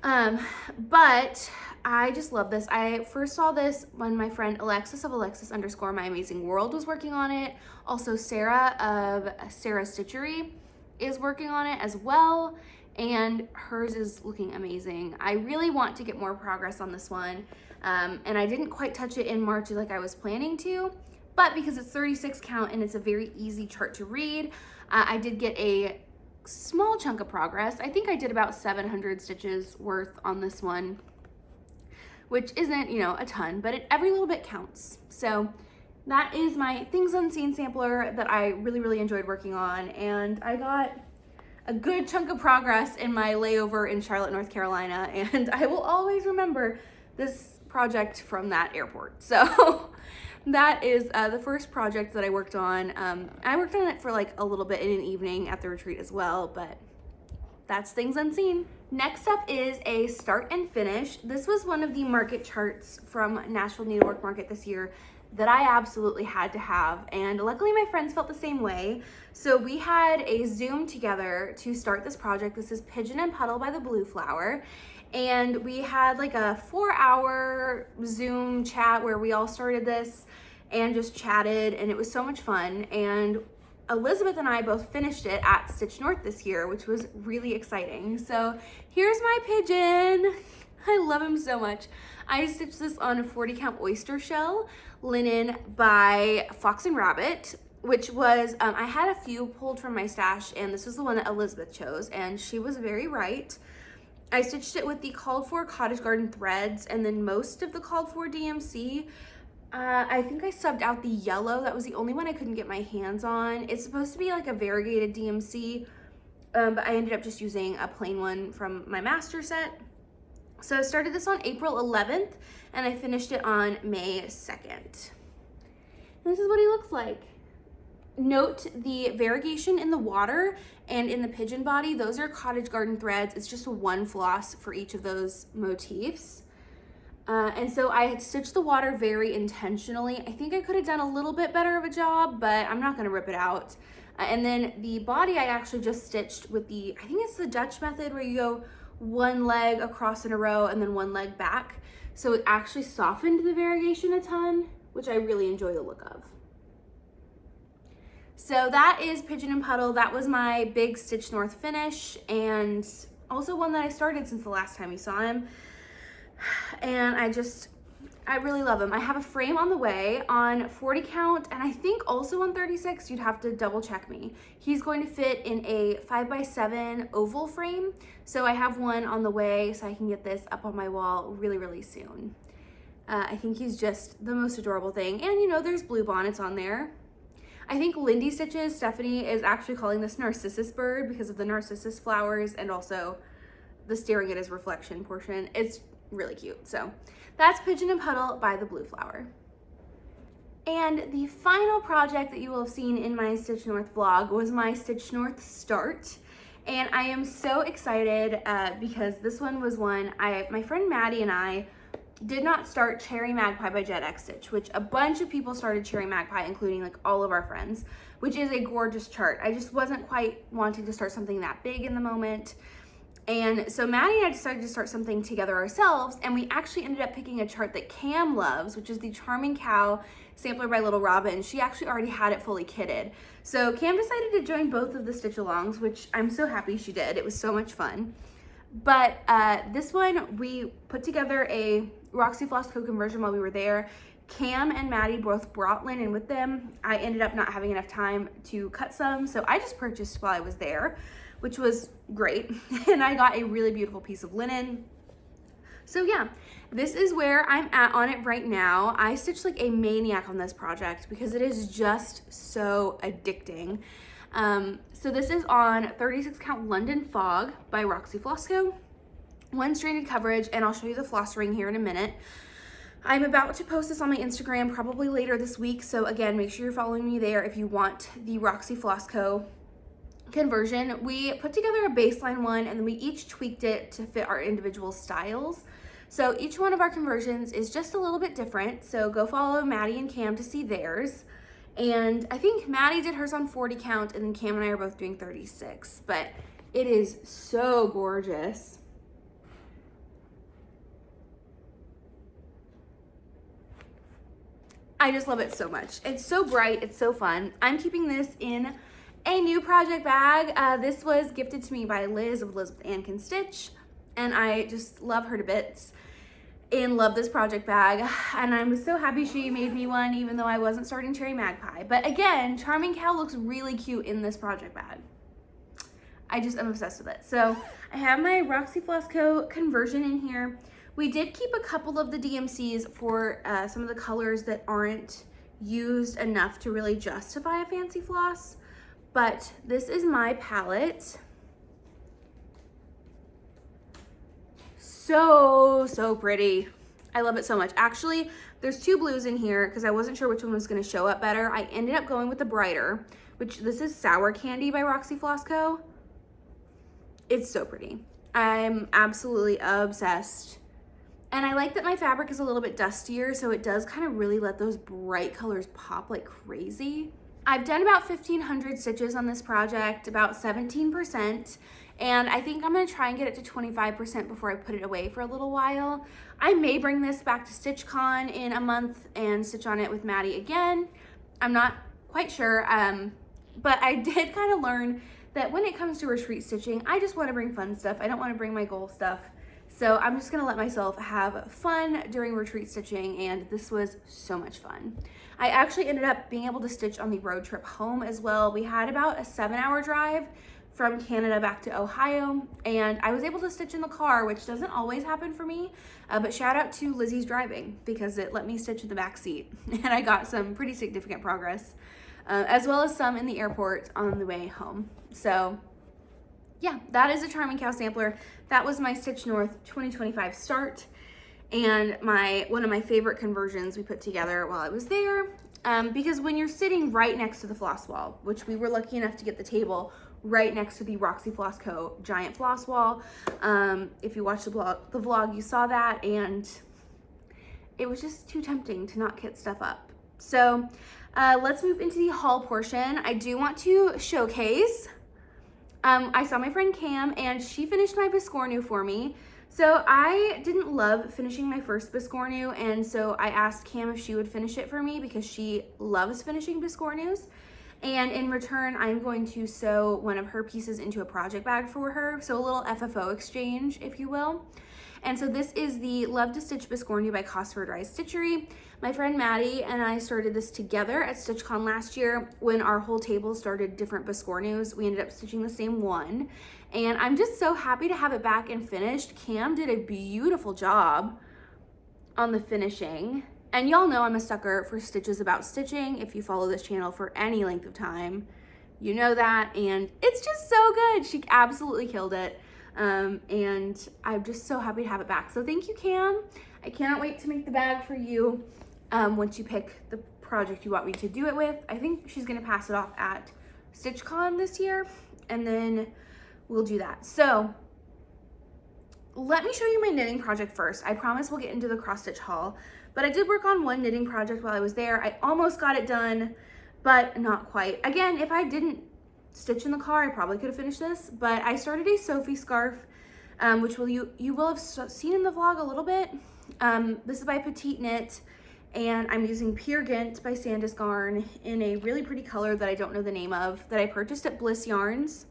But I just love this. I first saw this when my friend Alexis of Alexis_My_Amazing_World was working on it. Also Sarah of Sarah Stitchery is working on it as well, and hers is looking amazing. I really want to get more progress on this one, and I didn't quite touch it in March like I was planning to, but because it's 36 count and it's a very easy chart to read, I did get a small chunk of progress. I think I did about 700 stitches worth on this one, which isn't, you know, a ton, but every little bit counts. So that is my Things Unseen sampler that I really enjoyed working on, and I got a good chunk of progress in my layover in Charlotte, North Carolina, and I will always remember this project from that airport. So that is the first project that I worked on. I worked on it for like a little bit in an evening at the retreat as well, but that's Things Unseen. Next up is a start and finish. This was one of the market charts from Nashville Needlework Market this year that I absolutely had to have, and luckily my friends felt the same way. So we had a Zoom together to start this project. This is Pigeon and Puddle by the Blue Flower, and we had like a 4-hour Zoom chat where we all started this and just chatted, and it was so much fun. And Elizabeth and I both finished it at Stitch North this year, which was really exciting. So here's my pigeon. I love him so much. I stitched this on a 40 count Oyster Shell linen by Fox and Rabbit, which was, I had a few pulled from my stash, and this was the one that Elizabeth chose, and she was very right. I stitched it with the called for Cottage Garden threads, and then most of the called for DMC. I think I subbed out the yellow. That was the only one I couldn't get my hands on. It's supposed to be like a variegated DMC, but I ended up just using a plain one from my master set. So I started this on April 11th, and I finished it on May 2nd. This is what he looks like. Note the variegation in the water and in the pigeon body. Those are Cottage Garden threads. It's just one floss for each of those motifs. And so I had stitched the water very intentionally. I think I could have done a little bit better of a job, but I'm not gonna rip it out. And then the body I actually just stitched with the, I think it's the Dutch method, where you go one leg across in a row and then one leg back. So it actually softened the variegation a ton, which I really enjoy the look of. So that is Pigeon and Puddle. That was my big Stitch North finish, and also one that I started since the last time you saw him. And I really love him. I have a frame on the way on 40 count, and I think also on 36. You'd have to double check me. He's going to fit in a 5x7 oval frame, so I have one on the way, so I can get this up on my wall really soon. I think he's just the most adorable thing, and you know, there's blue bonnets on there. I think Lindy Stitches, Stephanie, is actually calling this Narcissus Bird because of the narcissus flowers and also the staring at his reflection portion. It's really cute. So that's Pigeon and Puddle by the Blue Flower. And the final project that you will have seen in my Stitch North vlog was my Stitch North start. And I am so excited because this one was one my friend Maddie and I did not start Cherry Magpie by Jet X Stitch, which a bunch of people started Cherry Magpie, including like all of our friends, which is a gorgeous chart. I just wasn't quite wanting to start something that big in the moment. And so Maddie and I decided to start something together ourselves, and we actually ended up picking a chart that Cam loves, which is the Charming Cow sampler by Little Robin. She actually already had it fully kitted. So Cam decided to join both of the stitch alongs, which I'm so happy she did. It was so much fun. But this one, we put together a Roxy Floss co-conversion while we were there. Cam and Maddie both brought linen with them. I ended up not having enough time to cut some, so I just purchased while I was there, which was great. And I got a really beautiful piece of linen. So yeah, this is where I'm at on it right now. I stitched like a maniac on this project because it is just so addicting. So this is on 36 count London Fog by Roxy Floss Co. One stranded coverage, and I'll show you the floss ring here in a minute. I'm about to post this on my Instagram probably later this week. So again, make sure you're following me there if you want the Roxy Floss Co. conversion. We put together a baseline one, and then we each tweaked it to fit our individual styles. So each one of our conversions is just a little bit different. So go follow Maddie and Cam to see theirs. And I think Maddie did hers on 40 count, and then Cam and I are both doing 36, but it is so gorgeous. I just love it so much. It's so bright, it's so fun. I'm keeping this in a new project bag. This was gifted to me by Liz of Liz with Ann Can Stitch, and I just love her to bits and love this project bag. And I'm so happy she made me one, even though I wasn't starting Cherry Magpie. But again, Charming Cow looks really cute in this project bag. I'm obsessed with it. So I have my Roxy Floss Co. conversion in here. We did keep a couple of the DMCs for some of the colors that aren't used enough to really justify a fancy floss. But this is my palette. So pretty. I love it so much. Actually, there's two blues in here because I wasn't sure which one was going to show up better. I ended up going with the brighter, which this is Sour Candy by Roxy Floss Co. It's so pretty. I'm absolutely obsessed. And I like that my fabric is a little bit dustier, so it does kind of really let those bright colors pop like crazy. I've done about 1,500 stitches on this project, about 17%, and I think I'm gonna try and get it to 25% before I put it away for a little while. I may bring this back to StitchCon in a month and stitch on it with Maddie again. I'm not quite sure, but I did kind of learn that when it comes to retreat stitching, I just wanna bring fun stuff. I don't wanna bring my goal stuff. So I'm just gonna let myself have fun during retreat stitching, and this was so much fun. I actually ended up being able to stitch on the road trip home as well. We had about a 7-hour drive from Canada back to Ohio, and I was able to stitch in the car, which doesn't always happen for me, but shout out to Lizzie's driving because it let me stitch in the back seat, and I got some pretty significant progress, as well as some in the airport on the way home. So yeah, that is a Charming Cow sampler. That was my Stitch North 2025 start, and one of my favorite conversions we put together while I was there, because when you're sitting right next to the floss wall, which we were lucky enough to get the table right next to the Roxy Floss Co. giant floss wall. If you watched the vlog, you saw that, and it was just too tempting to not kit stuff up. So let's move into the haul portion. I do want to showcase. I saw my friend Cam, and she finished my Biscornu for me. So I didn't love finishing my first Biscornu, and so I asked Cam if she would finish it for me because she loves finishing Biscornus. And in return, I'm going to sew one of her pieces into a project bag for her. So a little FFO exchange, if you will. And so this is the Love to Stitch Biscornu by Cosford Rise Stitchery. My friend Maddie and I started this together at StitchCon last year when our whole table started different Biscornus. We ended up stitching the same one. And I'm just so happy to have it back and finished. Cam did a beautiful job on the finishing. And y'all know I'm a sucker for stitches about stitching. If you follow this channel for any length of time, you know that. And it's just so good. She absolutely killed it. And I'm just so happy to have it back. So thank you, Cam. I cannot wait to make the bag for you once you pick the project you want me to do it with. I think she's gonna pass it off at StitchCon this year, and then we'll do that. So let me show you my knitting project first. I promise we'll get into the cross stitch haul, but I did work on one knitting project while I was there. I almost got it done, but not quite. Again, if I didn't stitch in the car, I probably could have finished this, but I started a Sophie scarf which you will have seen in the vlog a little bit. This is by Petite Knit, and I'm using Pigeon by Sandus Garn in a really pretty color that I don't know the name of, that I purchased at Bliss Yarns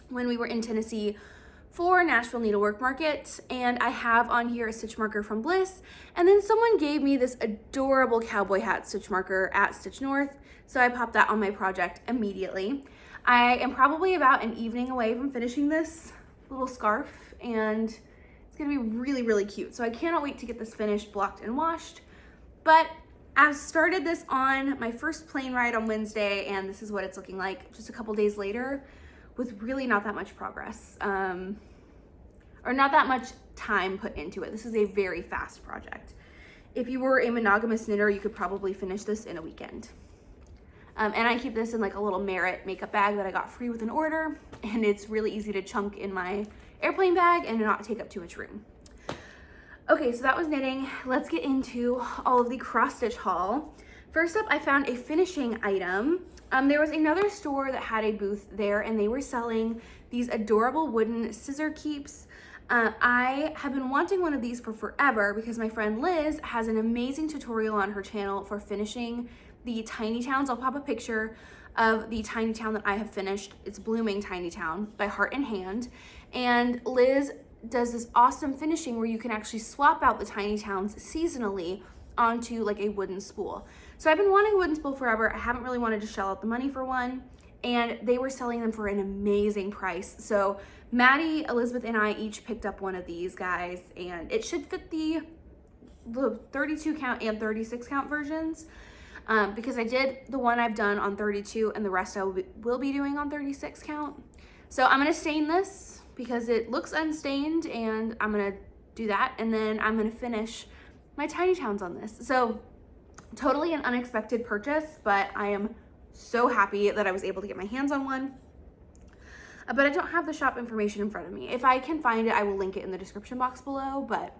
when we were in Tennessee for Nashville Needlework Market. And I have on here a stitch marker from Bliss, and then someone gave me this adorable cowboy hat stitch marker at Stitch North, so I popped that on my project immediately. I am probably about an evening away from finishing this little scarf, and it's gonna be really, really cute. So I cannot wait to get this finished, blocked, and washed. But I started this on my first plane ride on Wednesday, and this is what it's looking like just a couple days later, with really not that much progress, or not that much time put into it. This is a very fast project. If you were a monogamous knitter, you could probably finish this in a weekend. And I keep this in like a little Merit makeup bag that I got free with an order, and it's really easy to chunk in my airplane bag and not take up too much room. Okay, so that was knitting. Let's get into all of the cross stitch haul. First up, I found a finishing item. There was another store that had a booth there, and they were selling these adorable wooden scissor keeps. I have been wanting one of these for forever because my friend Liz has an amazing tutorial on her channel for finishing the tiny towns. I'll pop a picture of the tiny town that I have finished. It's Blooming Tiny Town by Heart and Hand. And Liz does this awesome finishing where you can actually swap out the tiny towns seasonally onto like a wooden spool. So I've been wanting a wooden spool forever. I haven't really wanted to shell out the money for one, and they were selling them for an amazing price. So Maddie, Elizabeth, and I each picked up one of these guys, and it should fit the 32 count and 36 count versions, because I did the one I've done on 32 and the rest I will be doing on 36 count. So I'm gonna stain this because it looks unstained, and I'm gonna do that, and then I'm gonna finish my tiny towns on this. So totally an unexpected purchase, but I am so happy that I was able to get my hands on one. But I don't have the shop information in front of me. If I can find it, I will link it in the description box below, but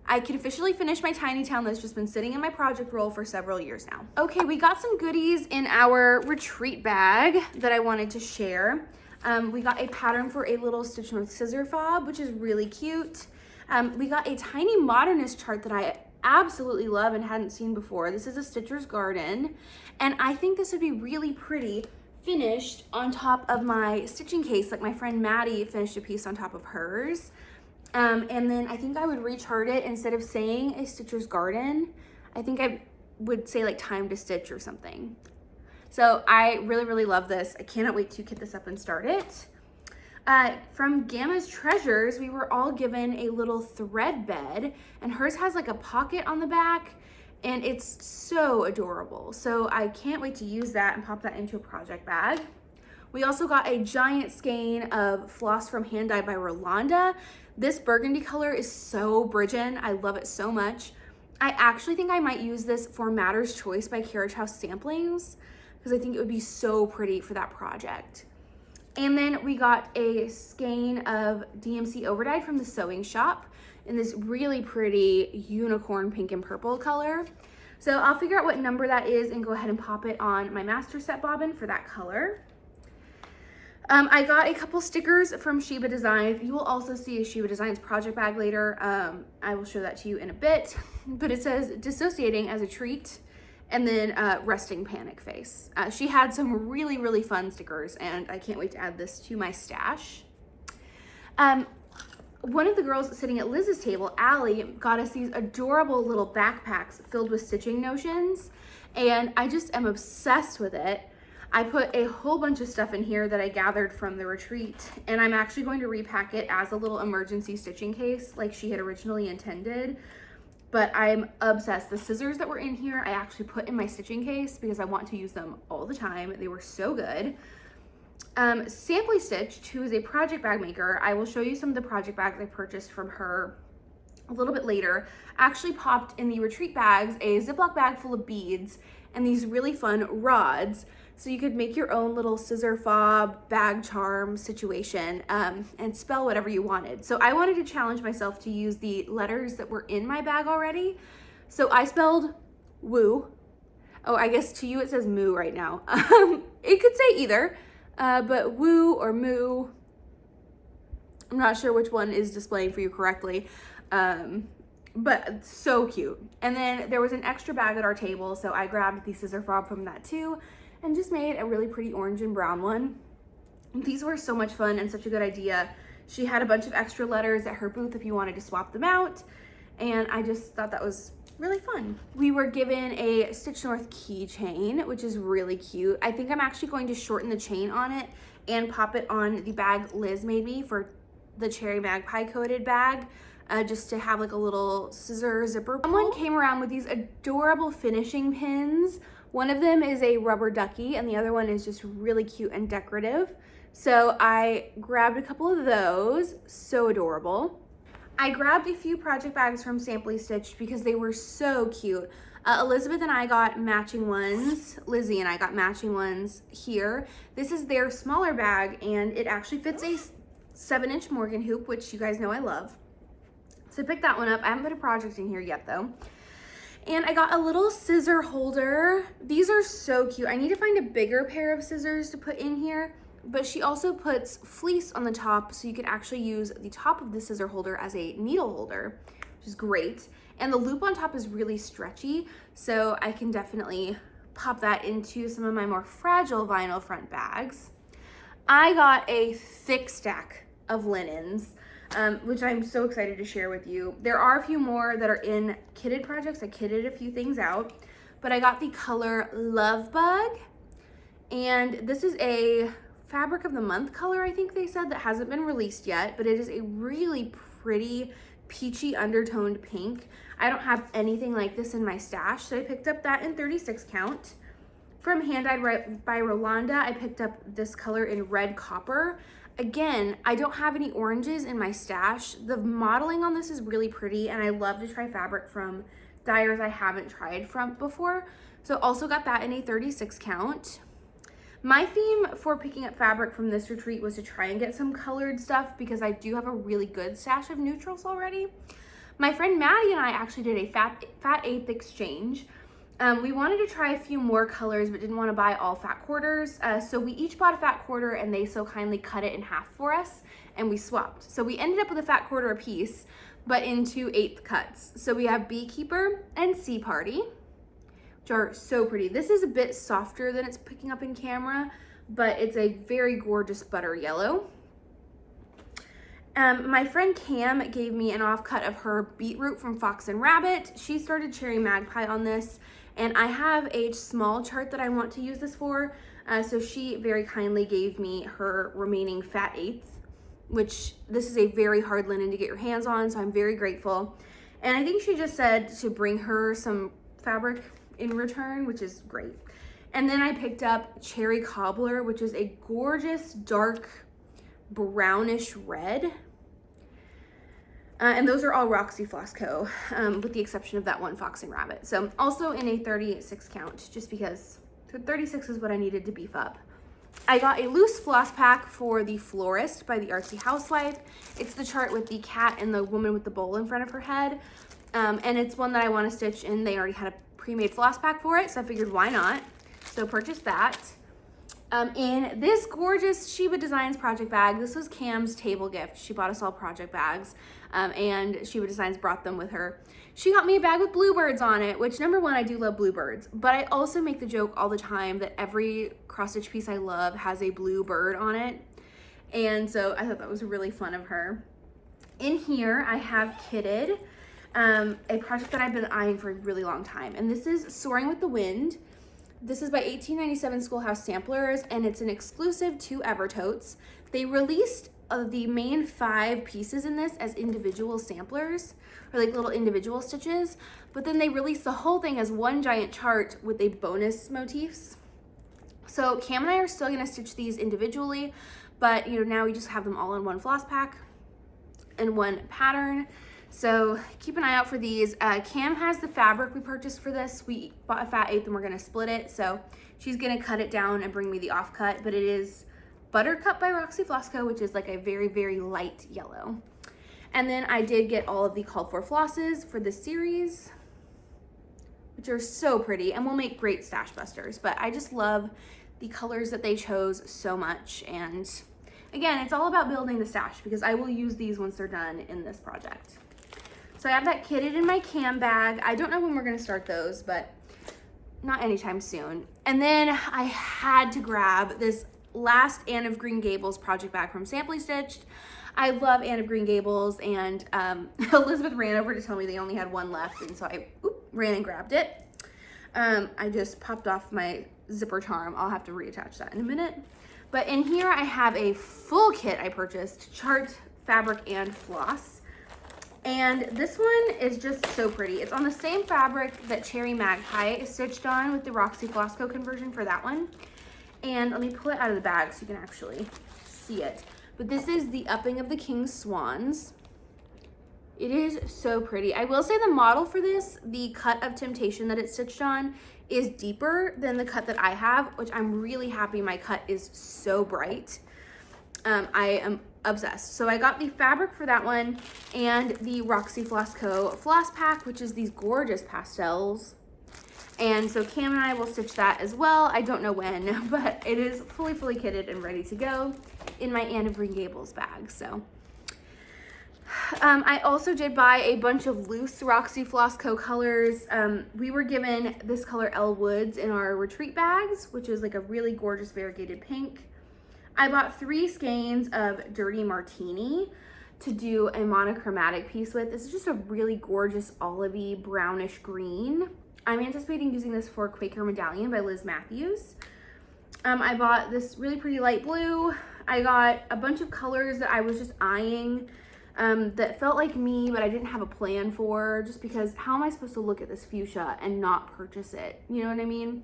I can officially finish my tiny town that's just been sitting in my project roll for several years now. Okay, we got some goodies in our retreat bag that I wanted to share. We got a pattern for a little Stitch North scissor fob, which is really cute. We got a tiny modernist chart that I absolutely love and hadn't seen before. This is a Stitcher's Garden, and I think this would be really pretty finished on top of my stitching case, like my friend Maddie finished a piece on top of hers. And then I think I would rechart it. Instead of saying a Stitcher's Garden, I think I would say like Time to Stitch or something. So I really, really love this. I cannot wait to get this up and start it. From Gamma's Treasures, we were all given a little thread bed, and hers has like a pocket on the back, and it's so adorable. So I can't wait to use that and pop that into a project bag. We also got a giant skein of floss from Hand Dyed by Rolanda. This burgundy color is so Brijin. I love it so much. I actually think I might use this for Matter's Choice by Carriage House Samplings, because I think it would be so pretty for that project. And then we got a skein of DMC Overdyed from the Sewing Shop in this really pretty unicorn pink and purple color. So I'll figure out what number that is and go ahead and pop it on my master set bobbin for that color. I got a couple stickers from Sheba Designs. You will also see a Sheba Designs project bag later. I will show that to you in a bit, but it says dissociating as a treat, and then resting panic face. She had some really, really fun stickers, and I can't wait to add this to my stash. One of the girls sitting at Liz's table, Allie, got us these adorable little backpacks filled with stitching notions, and I just am obsessed with it. I put a whole bunch of stuff in here that I gathered from the retreat, and I'm actually going to repack it as a little emergency stitching case like she had originally intended. But I'm obsessed. The scissors that were in here, I actually put in my stitching case because I want to use them all the time. They were so good. Samply Stitched, who is a project bag maker, I will show you some of the project bags I purchased from her a little bit later, actually popped in the retreat bags a Ziploc bag full of beads and these really fun rods. So you could make your own little scissor fob, bag charm situation, and spell whatever you wanted. So I wanted to challenge myself to use the letters that were in my bag already. So I spelled woo. Oh, I guess to you it says moo right now. It could say either, but woo or moo. I'm not sure which one is displaying for you correctly, but so cute. And then there was an extra bag at our table, so I grabbed the scissor fob from that too and just made a really pretty orange and brown one. These were so much fun and such a good idea. She had a bunch of extra letters at her booth if you wanted to swap them out, and I just thought that was really fun. We were given a Stitch North keychain, which is really cute. I think I'm actually going to shorten the chain on it and pop it on the bag Liz made me for the cherry magpie coated bag, just to have like a little scissor zipper pull. Someone came around with these adorable finishing pins. One of them is a rubber ducky and the other one is just really cute and decorative. So I grabbed a couple of those, so adorable. I grabbed a few project bags from Simply Stitched because they were so cute. Elizabeth and I got matching ones. Lizzie and I got matching ones here. This is their smaller bag and it actually fits a 7-inch Morgan hoop, which you guys know I love. So I picked that one up. I haven't put a project in here yet though. And I got a little scissor holder. These are so cute. I need to find a bigger pair of scissors to put in here, but she also puts fleece on the top so you can actually use the top of the scissor holder as a needle holder, which is great. And the loop on top is really stretchy, so I can definitely pop that into some of my more fragile vinyl front bags. I got a thick stack of linens, which I'm so excited to share with you. There are a few more that are in kitted projects. I kitted a few things out, but I got the color Love Bug, and this is a fabric of the month color, I think they said, that hasn't been released yet, but it is a really pretty peachy undertoned pink. I don't have anything like this in my stash, so I picked up that in 36 count. From Hand Dyed by Rolanda, I picked up this color in red copper. Again, I don't have any oranges in my stash. The modeling on this is really pretty, and I love to try fabric from dyers I haven't tried from before. So also got that in a 36 count. My theme for picking up fabric from this retreat was to try and get some colored stuff because I do have a really good stash of neutrals already. My friend Maddie and I actually did a fat 8th exchange. We wanted to try a few more colors but didn't want to buy all fat quarters, so we each bought a fat quarter and they so kindly cut it in half for us and we swapped. So we ended up with a fat quarter apiece but in 2 1/8 cuts. So we have Beekeeper and Sea Party, which are so pretty. This is a bit softer than it's picking up in camera, but it's a very gorgeous butter yellow. My friend Cam gave me an offcut of her beetroot from Fox and Rabbit. She started Cherry Magpie on this, and I have a small chart that I want to use this for, so she very kindly gave me her remaining fat 8th, which this is a very hard linen to get your hands on, so I'm very grateful. And I think she just said to bring her some fabric in return, which is great. And then I picked up Cherry Cobbler, which is a gorgeous dark brownish red. And those are all Roxy Floss Co., with the exception of that one Fox and Rabbit. So also in a 36 count, just because 36 is what I needed to beef up. I got a loose floss pack for the Florist by the Artsy Housewife. It's the chart with the cat and the woman with the bowl in front of her head. And it's one that I want to stitch, and they already had a pre-made floss pack for it, so I figured why not. So purchased that. In this gorgeous Sheba Designs project bag, this was Cam's table gift. She bought us all project bags, and Sheba Designs brought them with her. She got me a bag with bluebirds on it, which number one, I do love bluebirds, but I also make the joke all the time that every cross stitch piece I love has a blue bird on it. And so I thought that was really fun of her. In here, I have kitted a project that I've been eyeing for a really long time, and this is Soaring with the Wind. This is by 1897 Schoolhouse Samplers, and it's an exclusive to Evertotes. They released the main 5 pieces in this as individual samplers, or like little individual stitches, but then they released the whole thing as one giant chart with a bonus motifs. So Cam and I are still gonna stitch these individually, but now we just have them all in one floss pack and one pattern. So keep an eye out for these. Cam has the fabric we purchased for this. We bought a fat 8th and we're gonna split it. So she's gonna cut it down and bring me the offcut, but it is Buttercup by Roxy Floss Co., which is like a very, very light yellow. And then I did get all of the called for flosses for this series, which are so pretty and will make great stash busters. But I just love the colors that they chose so much, and again, it's all about building the stash because I will use these once they're done in this project. So I have that kitted in my cam bag. I don't know when we're gonna start those, but not anytime soon. And then I had to grab this last Anne of Green Gables project bag from Simply Stitched. I love Anne of Green Gables, and Elizabeth ran over to tell me they only had one left, and so I ran and grabbed it. I just popped off my zipper charm. I'll have to reattach that in a minute. But in here I have a full kit I purchased, chart, fabric, and floss. And this one is just so pretty. It's on the same fabric that Cherry Magpie is stitched on with the Roxy Flossco conversion for that one. And let me pull it out of the bag so you can actually see it. But this is the Upping of the King's Swans. It is so pretty. I will say the model for this, the cut of Temptation that it's stitched on, is deeper than the cut that I have, which I'm really happy. My cut is so bright. I am obsessed. So I got the fabric for that one and the Roxy Flossco floss pack, which is these gorgeous pastels. And so Cam and I will stitch that as well. I don't know when, but it is fully kitted and ready to go in my Anne of Green Gables bag. So I also did buy a bunch of loose Roxy Flossco colors. We were given this color Elle Woods in our retreat bags, which is like a really gorgeous variegated pink. I bought 3 skeins of Dirty Martini to do a monochromatic piece with. This is just a really gorgeous olivey brownish green. I'm anticipating using this for Quaker Medallion by Liz Matthews. I bought this really pretty light blue. I got a bunch of colors that I was just eyeing that felt like me, but I didn't have a plan for, just because how am I supposed to look at this fuchsia and not purchase it? You know what I mean?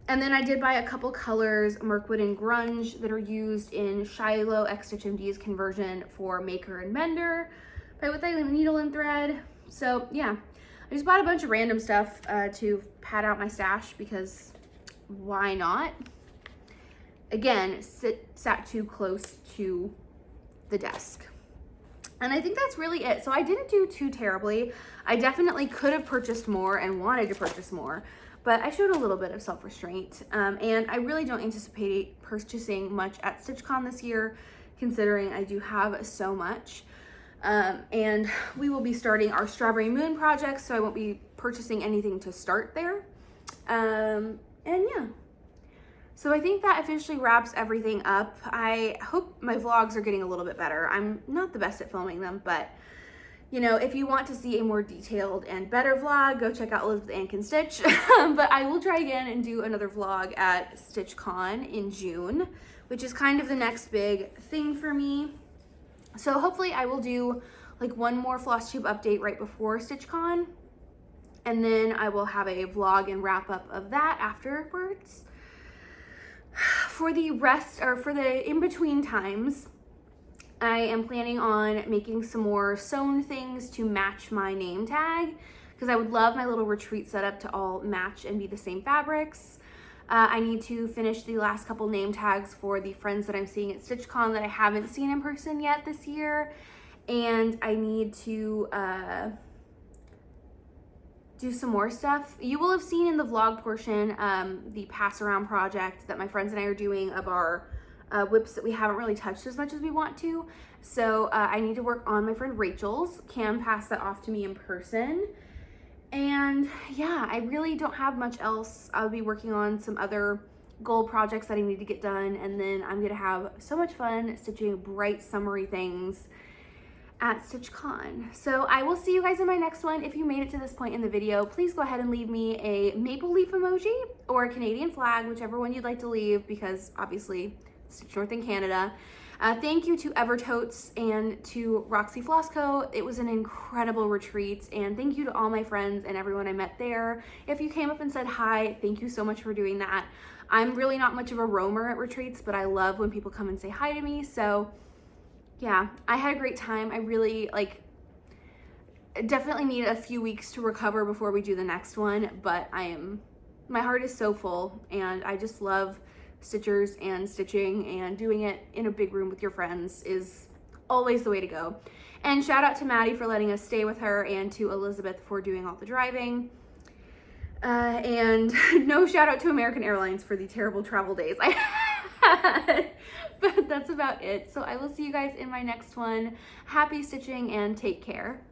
And then I did buy a couple colors, Mirkwood and Grunge, that are used in Shiloh X Stitch MD's conversion for Maker and Mender by With a Needle and Thread. So yeah, I just bought a bunch of random stuff to pad out my stash because why not? Again, sat too close to the desk. And I think that's really it. So I didn't do too terribly. I definitely could have purchased more and wanted to purchase more, but I showed a little bit of self-restraint. And I really don't anticipate purchasing much at StitchCon this year, considering I do have so much. And we will be starting our Strawberry Moon project, so I won't be purchasing anything to start there. And yeah. So I think that officially wraps everything up. I hope my vlogs are getting a little bit better. I'm not the best at filming them, but you know, if you want to see a more detailed and better vlog, go check out Elizabeth Ann Can Stitch. But I will try again and do another vlog at StitchCon in June, which is kind of the next big thing for me. So hopefully I will do like one more Flosstube update right before StitchCon, and then I will have a vlog and wrap up of that afterwards. For the rest, or for the in-between times, I am planning on making some more sewn things to match my name tag, because I would love my little retreat setup to all match and be the same fabrics. I need to finish the last couple name tags for the friends that I'm seeing at StitchCon that I haven't seen in person yet this year, and I need to do some more stuff. You will have seen in the vlog portion the pass around project that my friends and I are doing of our WIPs that we haven't really touched as much as we want to. So I need to work on my friend Rachel's. Cam passed that off to me in person. And yeah, I really don't have much else. I'll be working on some other goal projects that I need to get done, and then I'm gonna have so much fun stitching bright summery things at StitchCon. So I will see you guys in my next one. If you made it to this point in the video, please go ahead and leave me a maple leaf emoji or a Canadian flag, whichever one you'd like to leave, because obviously Stitch North in Canada. Thank you to Evertotes and to Roxy Flossco. It was an incredible retreat, and thank you to all my friends and everyone I met there. If you came up and said hi, thank you so much for doing that. I'm really not much of a roamer at retreats, but I love when people come and say hi to me. So yeah, I had a great time. I really definitely need a few weeks to recover before we do the next one, but my heart is so full, and I just love stitchers and stitching, and doing it in a big room with your friends is always the way to go. And shout out to Maddie for letting us stay with her, and to Elizabeth for doing all the driving. And no shout out to American Airlines for the terrible travel days I that. But that's about it. So I will see you guys in my next one. Happy stitching and take care.